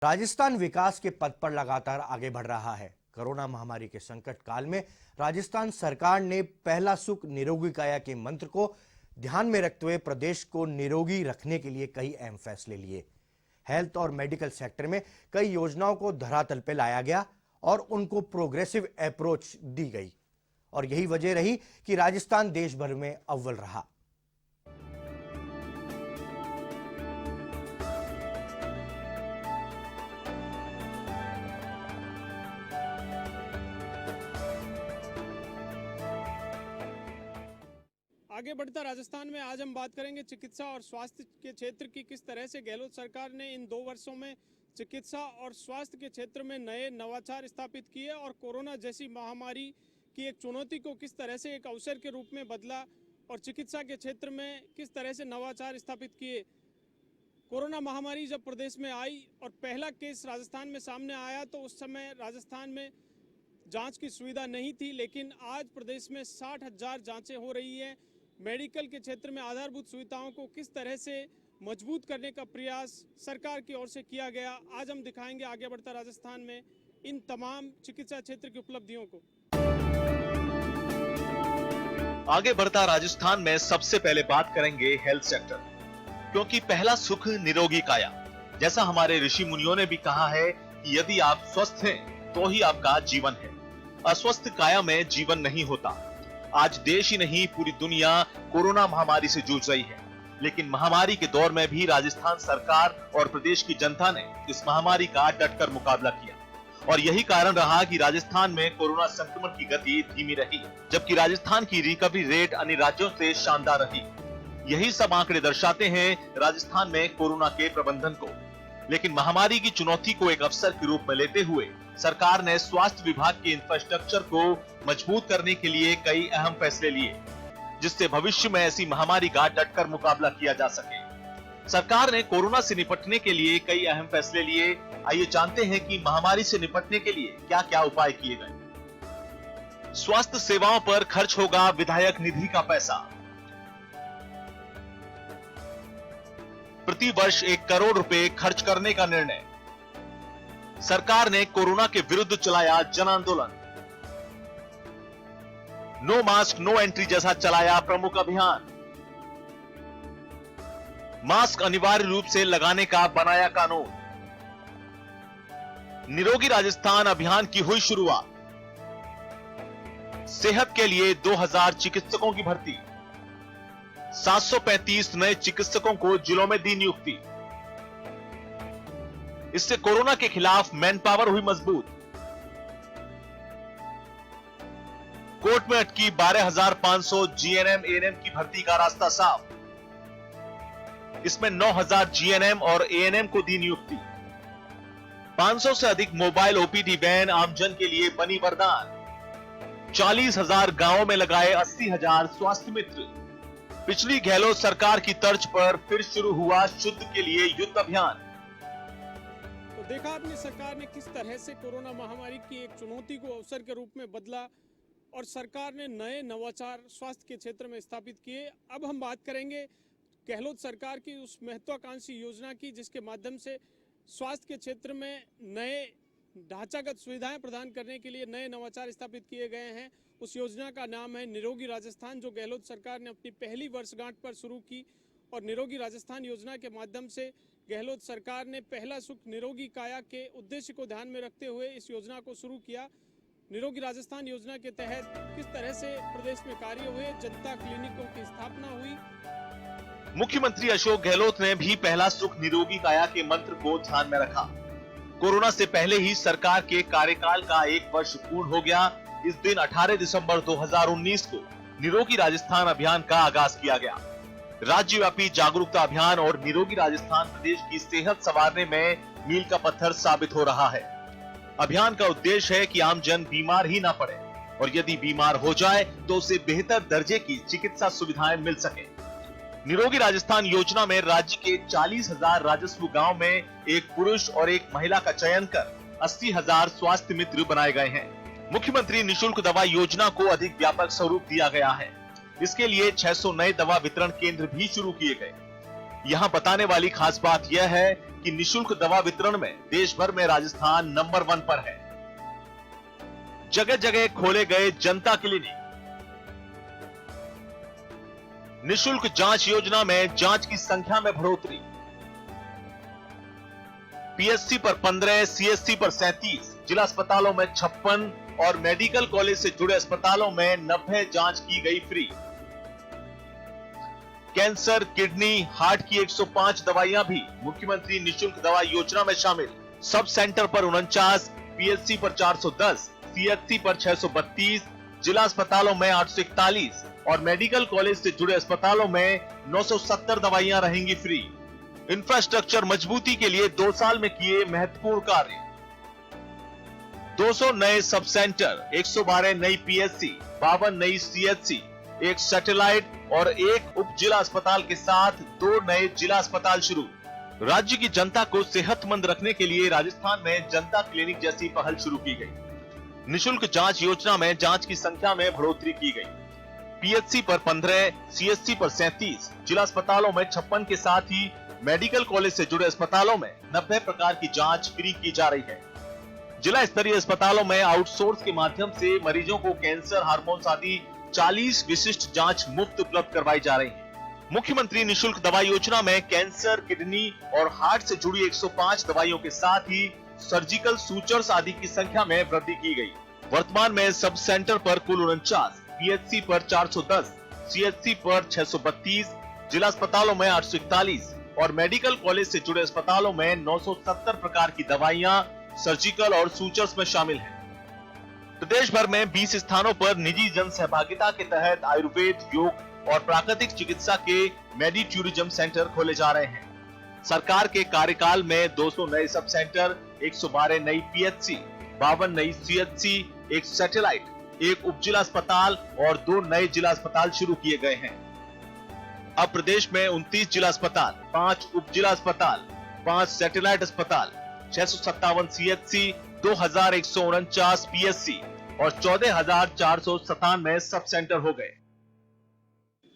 राजस्थान विकास के पथ पर लगातार आगे बढ़ रहा है। कोरोना महामारी के संकट काल में राजस्थान सरकार ने पहला सुख निरोगी काया के मंत्र को ध्यान में रखते हुए प्रदेश को निरोगी रखने के लिए कई अहम फैसले लिए। हेल्थ और मेडिकल सेक्टर में कई योजनाओं को धरातल पर लाया गया और उनको प्रोग्रेसिव अप्रोच दी गई और यही वजह रही कि राजस्थान देश भर में अव्वल रहा। आगे बढ़ता राजस्थान में आज हम बात करेंगे चिकित्सा और स्वास्थ्य के क्षेत्र की। किस तरह से गहलोत सरकार ने इन 2 वर्षों में चिकित्सा और स्वास्थ्य के क्षेत्र में नए नवाचार स्थापित किए और कोरोना जैसी महामारी की एक चुनौती को किस तरह से एक अवसर के रूप में बदला और चिकित्सा के क्षेत्र में किस तरह से नवाचार स्थापित किए। कोरोना महामारी जब प्रदेश में आई और पहला केस राजस्थान में सामने आया तो उस समय राजस्थान में जांच की सुविधा नहीं थी, लेकिन आज प्रदेश में 60,000 जांचें हो रही हैं। मेडिकल के क्षेत्र में आधारभूत सुविधाओं को किस तरह से मजबूत करने का प्रयास सरकार की ओर से किया गया, आज हम दिखाएंगे आगे बढ़ता राजस्थान में इन तमाम चिकित्सा क्षेत्र की उपलब्धियों को। आगे बढ़ता राजस्थान में सबसे पहले बात करेंगे हेल्थ सेक्टर, क्योंकि पहला सुख निरोगी काया। जैसा हमारे ऋषि मुनियों ने भी कहा है कि यदि आप स्वस्थ हैं तो ही आपका जीवन है, अस्वस्थ काया में जीवन नहीं होता। आज देश ही नहीं पूरी दुनिया कोरोना महामारी से जूझ रही है, लेकिन महामारी के दौर में भी राजस्थान सरकार और प्रदेश की जनता ने इस महामारी का डटकर मुकाबला किया और यही कारण रहा कि राजस्थान में कोरोना संक्रमण की गति धीमी रही, जबकि राजस्थान की रिकवरी रेट अन्य राज्यों से शानदार रही। यही सब आंकड़े दर्शाते हैं राजस्थान में कोरोना के प्रबंधन को। लेकिन महामारी की चुनौती को एक अवसर के रूप में लेते हुए सरकार ने स्वास्थ्य विभाग के इंफ्रास्ट्रक्चर को मजबूत करने के लिए कई अहम फैसले लिए, जिससे भविष्य में ऐसी महामारी का डटकर मुकाबला किया जा सके। सरकार ने कोरोना से निपटने के लिए कई अहम फैसले लिए। आइए जानते हैं कि महामारी से निपटने के लिए क्या क्या उपाय किए गए। स्वास्थ्य सेवाओं पर खर्च होगा विधायक निधि का पैसा। प्रति वर्ष 1 करोड़ रुपए खर्च करने का निर्णय। सरकार ने कोरोना के विरुद्ध चलाया जन आंदोलन। नो मास्क नो एंट्री जैसा चलाया प्रमुख अभियान। मास्क अनिवार्य रूप से लगाने का बनाया कानून। निरोगी राजस्थान अभियान की हुई शुरुआत। सेहत के लिए 2000 चिकित्सकों की भर्ती। 735 नए चिकित्सकों को जिलों में दी नियुक्ति। इससे कोरोना के खिलाफ मैन पावर हुई मजबूत। कोर्ट में अटकी 12,500 जीएनएम एएनएम की भर्ती का रास्ता साफ। इसमें 9,000 जीएनएम और एएनएम को दी नियुक्ति। 500 से अधिक मोबाइल ओपीडी वैन आमजन के लिए बनी वरदान। 40,000 गांवों में लगाए 80,000 स्वास्थ्य मित्र। पिछली गहलोत सरकार की तर्ज पर फिर शुरू हुआ शुद्ध के लिए युद्ध अभियान। तो देखा आपने सरकार ने किस तरह से कोरोना महामारी की एक चुनौती को अवसर के रूप में बदला और सरकार ने नए नवाचार स्वास्थ्य के क्षेत्र में स्थापित किए। अब हम बात करेंगे गहलोत सरकार की उस महत्वाकांक्षी योजना की जिसके माध्यम से स्वास्थ्य के क्षेत्र में नए ढांचागत सुविधाएं प्रदान करने के लिए नए नवाचार स्थापित किए गए हैं। उस योजना का नाम है निरोगी राजस्थान, जो गहलोत सरकार ने अपनी पहली वर्षगांठ पर शुरू की और निरोगी राजस्थान योजना के माध्यम से गहलोत सरकार ने पहला सुख निरोगी काया के उद्देश्य को ध्यान में रखते हुए इस योजना को शुरू किया। निरोगी राजस्थान योजना के तहत किस तरह से प्रदेश में कार्य हुए, जनता क्लिनिकों की स्थापना हुई। मुख्यमंत्री अशोक गहलोत ने भी पहला सुख निरोगी काया के मंत्र को ध्यान में रखा। कोरोना से पहले ही सरकार के कार्यकाल का 1 वर्ष पूर्ण हो गया। इस दिन 18 दिसंबर 2019 को निरोगी राजस्थान अभियान का आगाज किया गया। राज्यव्यापी जागरूकता अभियान और निरोगी राजस्थान प्रदेश की सेहत संवारने में मील का पत्थर साबित हो रहा है। अभियान का उद्देश्य है कि आम जन बीमार ही ना पड़े और यदि बीमार हो जाए तो उसे बेहतर दर्जे की चिकित्सा सुविधाएं मिल सके। निरोगी राजस्थान योजना में राज्य के 40,000 राजस्व गांव में एक पुरुष और एक महिला का चयन कर 80,000 स्वास्थ्य मित्र बनाए गए हैं। मुख्यमंत्री निशुल्क दवा योजना को अधिक व्यापक स्वरूप दिया गया है। इसके लिए 600 नए दवा वितरण केंद्र भी शुरू किए गए। यहाँ बताने वाली खास बात यह है कि निशुल्क दवा वितरण में देश भर में राजस्थान नंबर 1 पर है। जगह जगह खोले गए जनता क्लिनिक। निशुल्क जांच योजना में जांच की संख्या में बढ़ोतरी। पीएचसी पर 15, सीएचसी पर 37, जिला अस्पतालों में 56 और मेडिकल कॉलेज से जुड़े अस्पतालों में 90 जांच की गई फ्री। कैंसर, किडनी, हार्ट की 105 दवाइयां भी मुख्यमंत्री निशुल्क दवा योजना में शामिल। सब सेंटर पर 49, पीएचसी पर 410, सीएचसी पर 632, जिला अस्पतालों में 841 और मेडिकल कॉलेज से जुड़े अस्पतालों में 970 दवाइयां रहेंगी फ्री। इंफ्रास्ट्रक्चर मजबूती के लिए 2 साल में किए महत्वपूर्ण कार्य। 200 नए सब सेंटर, 112 नई पीएचसी, 52 नई सीएचसी, एक सैटेलाइट और एक उप जिला अस्पताल के साथ 2 नए जिला अस्पताल शुरू। राज्य की जनता को सेहतमंद रखने के लिए राजस्थान में जनता क्लिनिक जैसी पहल शुरू की गई। निशुल्क जांच योजना में जांच की संख्या में बढ़ोतरी की गई। पीएचसी पर 15, सीएचसी पर 37, जिला अस्पतालों में 56 के साथ ही मेडिकल कॉलेज से जुड़े अस्पतालों में 90 प्रकार की जांच फ्री की जा रही है। जिला स्तरीय अस्पतालों में आउटसोर्स के माध्यम से मरीजों को कैंसर, हार्मोन्स आदि 40 विशिष्ट जांच मुफ्त उपलब्ध करवाई जा रही है। मुख्यमंत्री निशुल्क दवा योजना में कैंसर, किडनी और हार्ट से जुड़ी 105 दवाइयों के साथ ही सर्जिकल सूचर्स आदि की संख्या में वृद्धि की गई। वर्तमान में सब सेंटर पर कुल 49, पीएचसी पर 410, सीएचसी पर 632, जिला अस्पतालों में 841 और मेडिकल कॉलेज से जुड़े अस्पतालों में 970 प्रकार की दवाइयां सर्जिकल और सूचर्स में शामिल हैं। प्रदेश भर में 20 स्थानों पर निजी जन सहभागिता के तहत आयुर्वेद, योग और प्राकृतिक चिकित्सा के मेडी टूरिज्म सेंटर खोले जा रहे हैं। सरकार के कार्यकाल में 200 नए सब सेंटर, 112 नई पीएचसी, 52 नई सीएचसी, एक सैटेलाइट, एक उप जिला अस्पताल और 2 नए जिला अस्पताल शुरू किए गए हैं। अब प्रदेश में 29 जिला अस्पताल, 5 उप जिला अस्पताल, 5 सैटेलाइट अस्पताल, 657 सीएचसी, 2149 पीएचसी और 14,497 सब सेंटर हो गए।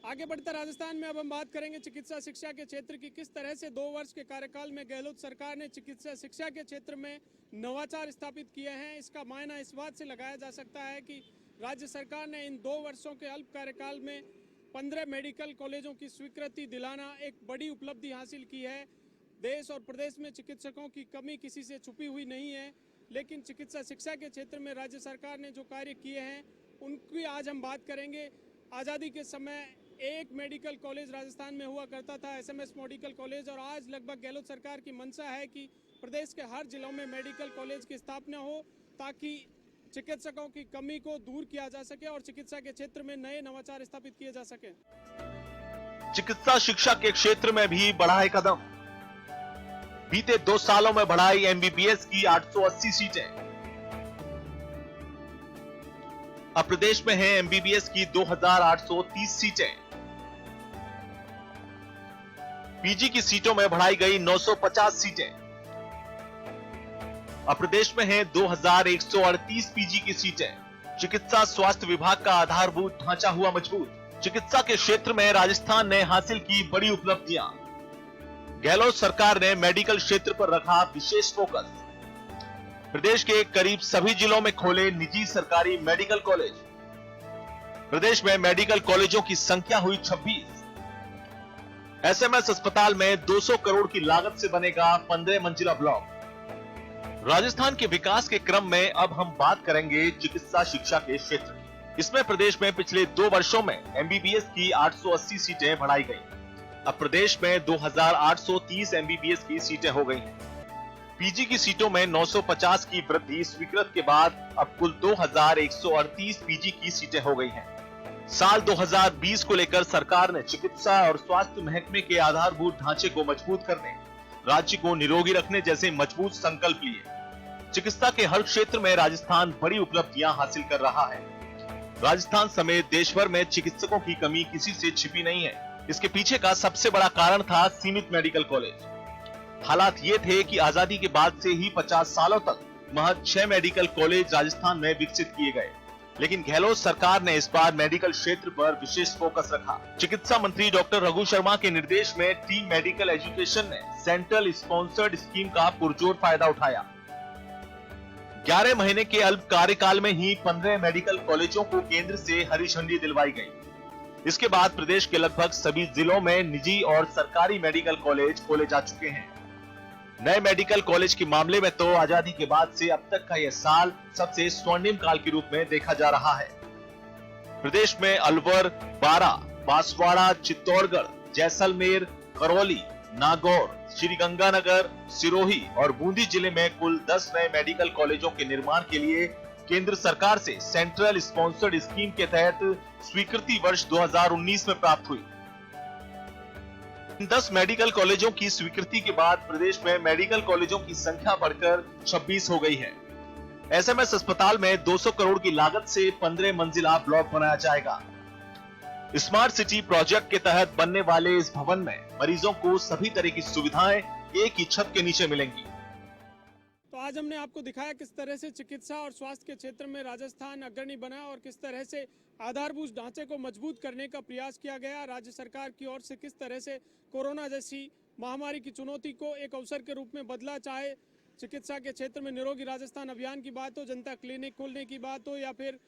आगे बढ़कर राजस्थान में अब हम बात करेंगे चिकित्सा शिक्षा के क्षेत्र की। किस तरह से 2 वर्ष के कार्यकाल में गहलोत सरकार ने चिकित्सा शिक्षा के क्षेत्र में नवाचार स्थापित किए हैं, इसका मायना इस बात से लगाया जा सकता है कि राज्य सरकार ने इन 2 वर्षों के अल्प कार्यकाल में 15 मेडिकल कॉलेजों की स्वीकृति दिलाना एक बड़ी उपलब्धि हासिल की है। देश और प्रदेश में चिकित्सकों की कमी किसी से छुपी हुई नहीं है, लेकिन चिकित्सा शिक्षा के क्षेत्र में राज्य सरकार ने जो कार्य किए हैं उनकी आज हम बात करेंगे। आज़ादी के समय एक मेडिकल कॉलेज राजस्थान में हुआ करता था, एसएमएस मेडिकल कॉलेज, और आज लगभग गहलोत सरकार की मंशा है कि प्रदेश के हर जिलों में मेडिकल कॉलेज की स्थापना हो ताकि चिकित्सकों की कमी को दूर किया जा सके और चिकित्सा के क्षेत्र में नए नवाचार स्थापित किए जा सके। चिकित्सा शिक्षा के क्षेत्र में भी बढ़ा है कदम। बीते 2 सालों में बढ़ाई एमबीबीएस की 880 सीटें। अब प्रदेश में है एमबीबीएस की 2830 सीटें। पीजी की सीटों में बढ़ाई गई 950 सीटें। अब प्रदेश में है 2138 पीजी की सीटें। चिकित्सा स्वास्थ्य विभाग का आधारभूत ढांचा हुआ मजबूत। चिकित्सा के क्षेत्र में राजस्थान ने हासिल की बड़ी उपलब्धियां। गहलोत सरकार ने मेडिकल क्षेत्र पर रखा विशेष फोकस। प्रदेश के करीब सभी जिलों में खोले निजी सरकारी मेडिकल कॉलेज। प्रदेश में मेडिकल कॉलेजों की संख्या हुई 26। एसएमएस अस्पताल में 200 करोड़ की लागत से बनेगा 15 मंजिला ब्लॉक। राजस्थान के विकास के क्रम में अब हम बात करेंगे चिकित्सा शिक्षा के क्षेत्र की। इसमें प्रदेश में पिछले 2 वर्षों में एमबीबीएस की 880 सीटें बढ़ाई गई। अब प्रदेश में 2830 एमबीबीएस की सीटें हो गई हैं। पीजी की सीटों में 950 की वृद्धि स्वीकृत के बाद अब कुल 2138 पीजी की सीटें हो गई हैं। साल 2020 को लेकर सरकार ने चिकित्सा और स्वास्थ्य महकमे के आधारभूत ढांचे को मजबूत करने, राज्य को निरोगी रखने जैसे मजबूत संकल्प लिए। चिकित्सा के हर क्षेत्र में राजस्थान बड़ी उपलब्धियां हासिल कर रहा है। राजस्थान समेत देश भर में चिकित्सकों की कमी किसी से छिपी नहीं है। इसके पीछे का सबसे बड़ा कारण था सीमित मेडिकल कॉलेज। हालात ये थे कि आजादी के बाद से ही 50 सालों तक महज 6 मेडिकल कॉलेज राजस्थान में विकसित किए गए, लेकिन गहलोत सरकार ने इस बार मेडिकल क्षेत्र पर विशेष फोकस रखा। चिकित्सा मंत्री डॉक्टर रघु शर्मा के निर्देश में टीम मेडिकल एजुकेशन ने सेंट्रल स्पॉन्सर्ड स्कीम का पुरजोर फायदा उठाया। 11 महीने के अल्प कार्यकाल में ही 15 मेडिकल कॉलेजों को केंद्र से हरी झंडी दिलवाई गई। इसके बाद प्रदेश के लगभग सभी जिलों में निजी और सरकारी मेडिकल कॉलेज खोले जा चुके हैं। नए मेडिकल कॉलेज के मामले में तो आजादी के बाद से अब तक का यह साल सबसे स्वर्णिम काल के रूप में देखा जा रहा है। प्रदेश में अलवर, बारा, बांसवाड़ा, चित्तौड़गढ़, जैसलमेर, करौली, नागौर, श्रीगंगानगर, सिरोही और बूंदी जिले में कुल 10 नए मेडिकल कॉलेजों के निर्माण के लिए केंद्र सरकार से सेंट्रल स्पॉन्सर्ड स्कीम के तहत स्वीकृति वर्ष 2019 में प्राप्त हुई। इन 10 मेडिकल कॉलेजों की स्वीकृति के बाद प्रदेश में मेडिकल कॉलेजों की संख्या बढ़कर 26 हो गई है। एसएमएस अस्पताल में 200 करोड़ की लागत से 15 मंजिला ब्लॉक बनाया जाएगा। स्मार्ट सिटी प्रोजेक्ट के तहत बनने वाले इस भवन में मरीजों को सभी तरह की सुविधाएं एक ही छत के नीचे मिलेंगी। तो आज हमने आपको दिखाया किस तरह से चिकित्सा और स्वास्थ्य के क्षेत्र में राजस्थान अग्रणी बना और किस तरह से आधारभूत ढांचे को मजबूत करने का प्रयास किया गया। राज्य सरकार की ओर से किस तरह से कोरोना जैसी महामारी की चुनौती को एक अवसर के रूप में बदला, चाहे चिकित्सा के क्षेत्र में निरोगी राजस्थान अभियान की बात हो, जनता क्लिनिक खोलने की बात हो, या फिर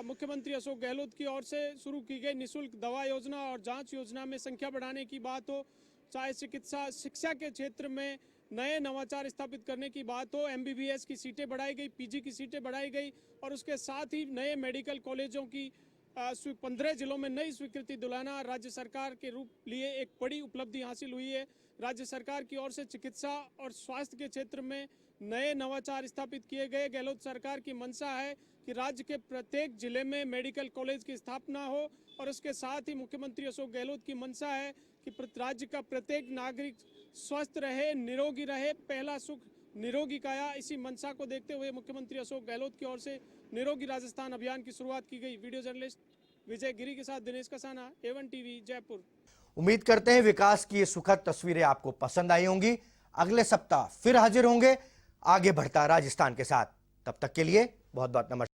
मुख्यमंत्री अशोक गहलोत की ओर से शुरू की गई निःशुल्क दवा योजना और जांच योजना में संख्या बढ़ाने की बात हो, चाहे चिकित्सा शिक्षा के क्षेत्र में नए नवाचार स्थापित करने की बात हो, एमबीबीएस की सीटें बढ़ाई गई, पीजी की सीटें बढ़ाई गई और उसके साथ ही नए मेडिकल कॉलेजों की 15 जिलों में नई स्वीकृति दिलाना राज्य सरकार के रूप लिए एक बड़ी उपलब्धि हासिल हुई है। राज्य सरकार की ओर से चिकित्सा और स्वास्थ्य के क्षेत्र में नए नवाचार स्थापित किए गए। गहलोत सरकार की मंशा है कि राज्य के प्रत्येक जिले में मेडिकल कॉलेज की स्थापना हो और उसके साथ ही मुख्यमंत्री अशोक गहलोत की मंशा है कि राज्य का प्रत्येक नागरिक स्वस्थ रहे, निरोगी रहे, पहला सुख निरोगी काया। इसी मंशा को देखते हुए मुख्यमंत्री अशोक गहलोत की ओर से निरोगी राजस्थान अभियान की शुरुआत की गई। वीडियो जर्नलिस्ट विजय गिरी के साथ दिनेश कसाना, A1 टीवी, जयपुर। उम्मीद करते हैं विकास की ये सुखद तस्वीरें आपको पसंद आई होंगी। अगले सप्ताह फिर हाजिर होंगे आगे बढ़ता राजस्थान के साथ। तब तक के लिए बहुत बहुत नमस्कार।